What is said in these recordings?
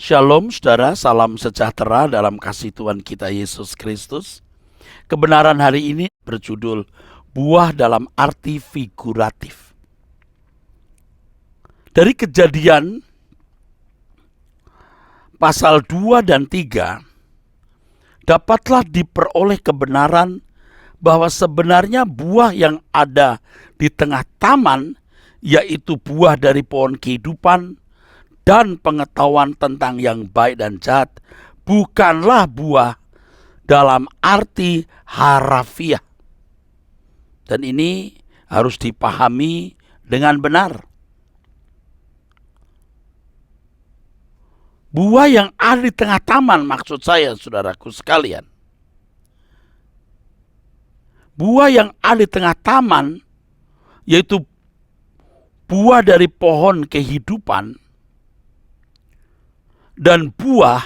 Shalom saudara, salam sejahtera dalam kasih Tuhan kita Yesus Kristus. Kebenaran hari ini berjudul buah dalam arti figuratif. Dari Kejadian pasal 2 dan 3 dapatlah diperoleh kebenaran bahwa sebenarnya buah yang ada di tengah taman, yaitu buah dari pohon kehidupan dan pengetahuan tentang yang baik dan jahat, bukanlah buah dalam arti harafiah. Dan ini harus dipahami dengan benar. Buah yang ada di tengah taman, maksud saya saudaraku sekalian. Buah yang ada di tengah taman, yaitu buah dari pohon kehidupan dan buah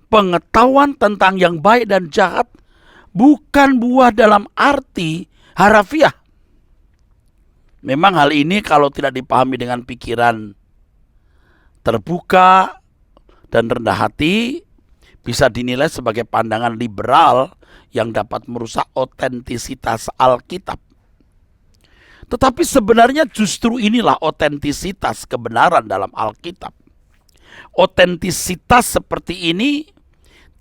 pengetahuan tentang yang baik dan jahat, bukan buah dalam arti harafiah. Memang hal ini kalau tidak dipahami dengan pikiran terbuka dan rendah hati, bisa dinilai sebagai pandangan liberal yang dapat merusak otentisitas Alkitab. Tetapi sebenarnya justru inilah otentisitas kebenaran dalam Alkitab. Otentisitas seperti ini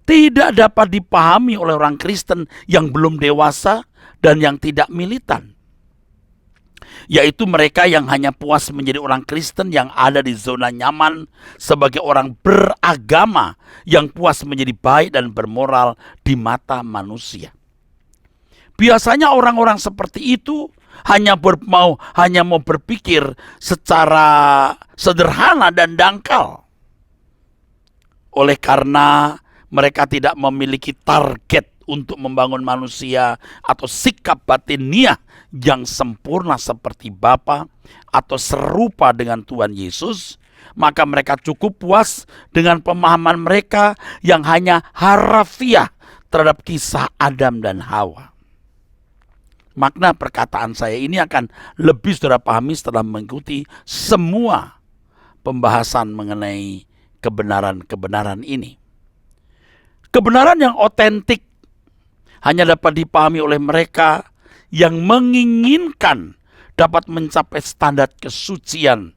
tidak dapat dipahami oleh orang Kristen yang belum dewasa dan yang tidak militan, yaitu mereka yang hanya puas menjadi orang Kristen yang ada di zona nyaman sebagai orang beragama yang puas menjadi baik dan bermoral di mata manusia. Biasanya orang-orang seperti itu hanya mau berpikir secara sederhana dan dangkal. Oleh karena mereka tidak memiliki target untuk membangun manusia atau sikap batiniah yang sempurna seperti Bapa atau serupa dengan Tuhan Yesus, maka mereka cukup puas dengan pemahaman mereka yang hanya harafiah terhadap kisah Adam dan Hawa. Makna perkataan saya ini akan lebih saudara pahami setelah mengikuti semua pembahasan mengenai kebenaran-kebenaran ini. Kebenaran yang otentik hanya dapat dipahami oleh mereka yang menginginkan dapat mencapai standar kesucian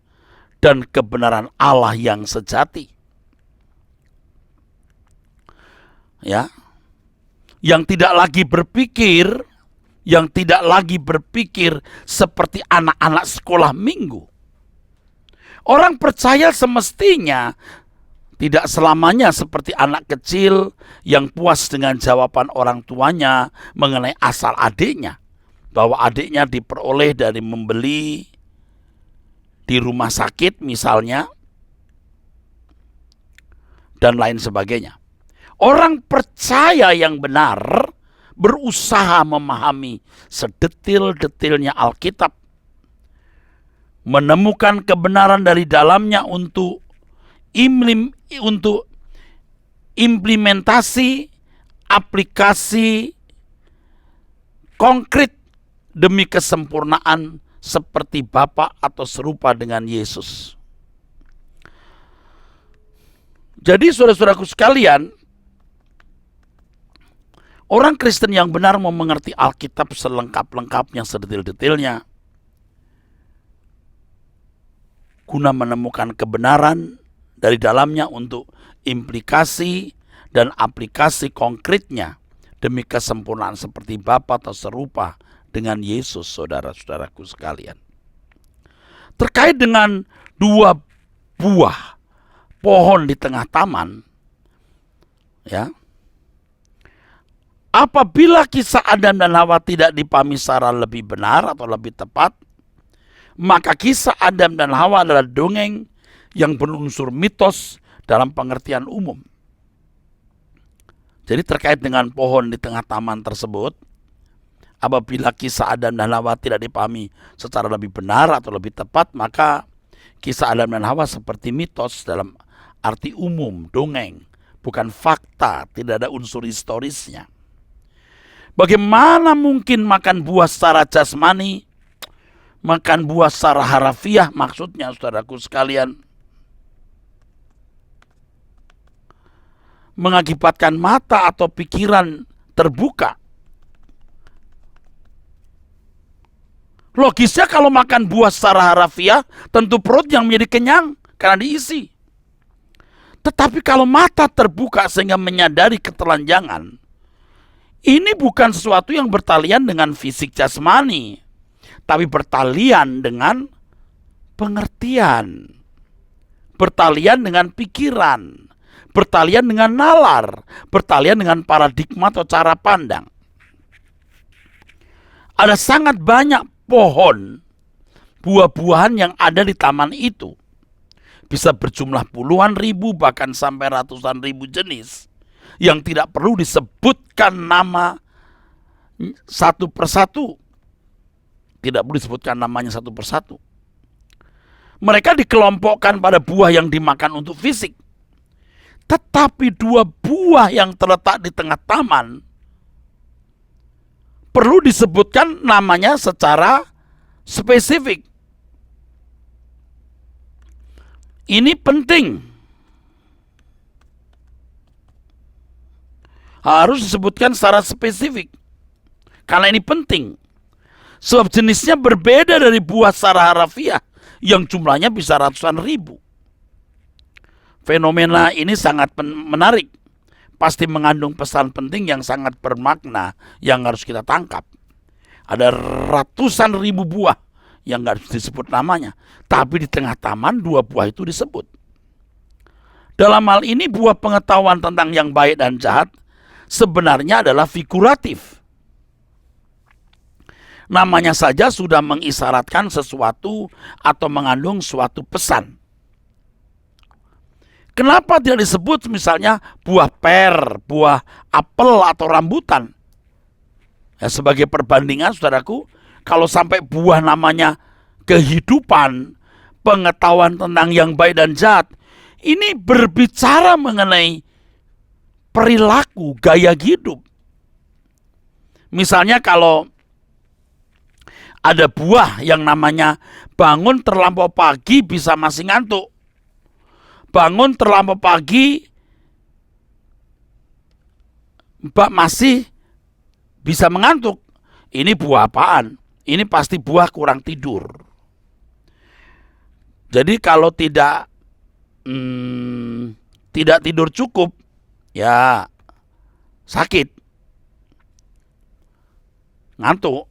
dan kebenaran Allah yang sejati. Ya. Yang tidak lagi berpikir seperti anak-anak sekolah minggu. Orang percaya semestinya tidak selamanya seperti anak kecil yang puas dengan jawaban orang tuanya mengenai asal adiknya. Bahwa adiknya diperoleh dari membeli di rumah sakit misalnya, dan lain sebagainya. Orang percaya yang benar berusaha memahami sedetil-detilnya Alkitab, menemukan kebenaran dari dalamnya untuk implementasi, aplikasi konkret demi kesempurnaan seperti Bapa atau serupa dengan Yesus. Jadi saudara-saudaraku sekalian, orang Kristen yang benar mau mengerti Alkitab selengkap-lengkapnya, sedetil-detilnya, guna menemukan kebenaran dari dalamnya untuk implikasi dan aplikasi konkretnya demi kesempurnaan seperti Bapa atau serupa dengan Yesus, saudara-saudaraku sekalian. Terkait dengan dua buah pohon di tengah taman, ya, apabila kisah Adam dan Hawa tidak dipahami secara lebih benar atau lebih tepat, maka kisah Adam dan Hawa adalah dongeng yang berunsur mitos dalam pengertian umum. Jadi terkait dengan pohon di tengah taman tersebut, apabila kisah Adam dan Hawa tidak dipahami secara lebih benar atau lebih tepat, maka kisah Adam dan Hawa seperti mitos dalam arti umum, dongeng, bukan fakta, tidak ada unsur historisnya. Bagaimana mungkin makan buah secara jasmani, makan buah secara harafiah, maksudnya saudaraku sekalian, mengakibatkan mata atau pikiran terbuka. Logisnya kalau makan buah secara harafiah, tentu perut yang menjadi kenyang karena diisi. Tetapi kalau mata terbuka sehingga menyadari ketelanjangan, ini bukan sesuatu yang bertalian dengan fisik jasmani, tapi bertalian dengan pengertian, bertalian dengan pikiran, bertalian dengan nalar, bertalian dengan paradigma atau cara pandang. Ada sangat banyak pohon, buah-buahan yang ada di taman itu. Bisa berjumlah puluhan ribu bahkan sampai ratusan ribu jenis yang tidak perlu disebutkan nama satu persatu. Tidak perlu disebutkan namanya satu persatu. Mereka dikelompokkan pada buah yang dimakan untuk fisik. Tetapi dua buah yang terletak di tengah taman perlu disebutkan namanya secara spesifik. Ini penting. Harus disebutkan secara spesifik. Karena ini penting. Sebab jenisnya berbeda dari buah secara harafiah yang jumlahnya bisa ratusan ribu. Fenomena ini sangat menarik. Pasti mengandung pesan penting yang sangat bermakna yang harus kita tangkap. Ada ratusan ribu buah yang nggak disebut namanya, tapi di tengah taman dua buah itu disebut. Dalam hal ini buah pengetahuan tentang yang baik dan jahat sebenarnya adalah figuratif. Namanya saja sudah mengisyaratkan sesuatu atau mengandung suatu pesan. Kenapa tidak disebut misalnya buah per, buah apel atau rambutan? Ya, sebagai perbandingan saudaraku, kalau sampai buah namanya kehidupan, pengetahuan tentang yang baik dan jahat, ini berbicara mengenai perilaku, gaya hidup. Misalnya kalau ada buah yang namanya bangun terlampau pagi bisa masih ngantuk. Bangun terlampau pagi masih bisa mengantuk. Ini buah apaan? Ini pasti buah kurang tidur. Jadi kalau tidak tidur cukup, ya sakit, ngantuk.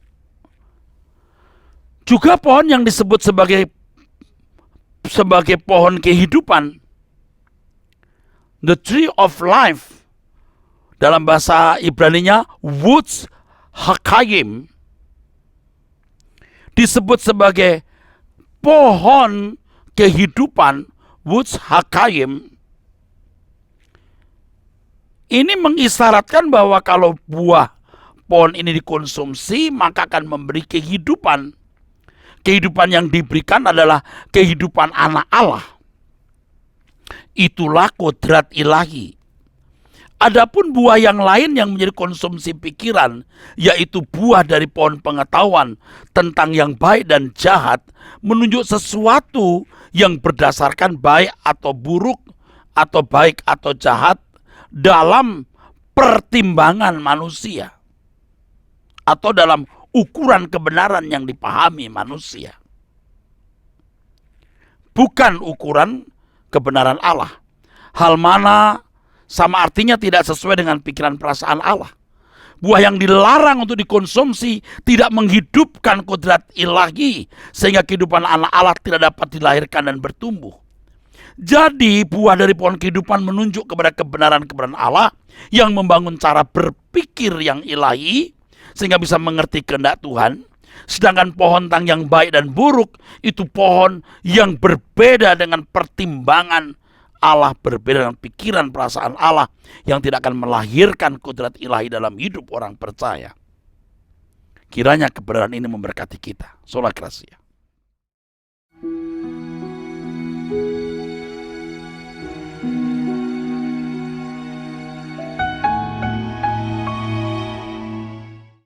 Juga pohon yang disebut sebagai pohon kehidupan, the tree of life, dalam bahasa Ibraninya Woods Hakayim, disebut sebagai pohon kehidupan, Woods Hakayim. Ini mengisyaratkan bahwa kalau buah pohon ini dikonsumsi maka akan memberi kehidupan. Kehidupan yang diberikan adalah kehidupan anak Allah. Itulah kodrat ilahi. Adapun buah yang lain yang menjadi konsumsi pikiran, yaitu buah dari pohon pengetahuan tentang yang baik dan jahat, menunjuk sesuatu yang berdasarkan baik atau buruk, atau baik atau jahat dalam pertimbangan manusia, atau dalam ukuran kebenaran yang dipahami manusia. Bukan ukuran kebenaran Allah. Hal mana sama artinya tidak sesuai dengan pikiran perasaan Allah. Buah yang dilarang untuk dikonsumsi tidak menghidupkan kodrat ilahi, sehingga kehidupan anak Allah tidak dapat dilahirkan dan bertumbuh. Jadi buah dari pohon kehidupan menunjuk kepada kebenaran-kebenaran Allah yang membangun cara berpikir yang ilahi, sehingga bisa mengerti kehendak Tuhan. Sedangkan pohon tentang yang baik dan buruk itu pohon yang berbeda dengan pertimbangan Allah, berbeda dengan pikiran perasaan Allah yang tidak akan melahirkan kodrat ilahi dalam hidup orang percaya. Kiranya kebenaran ini memberkati kita. Sola Gracia.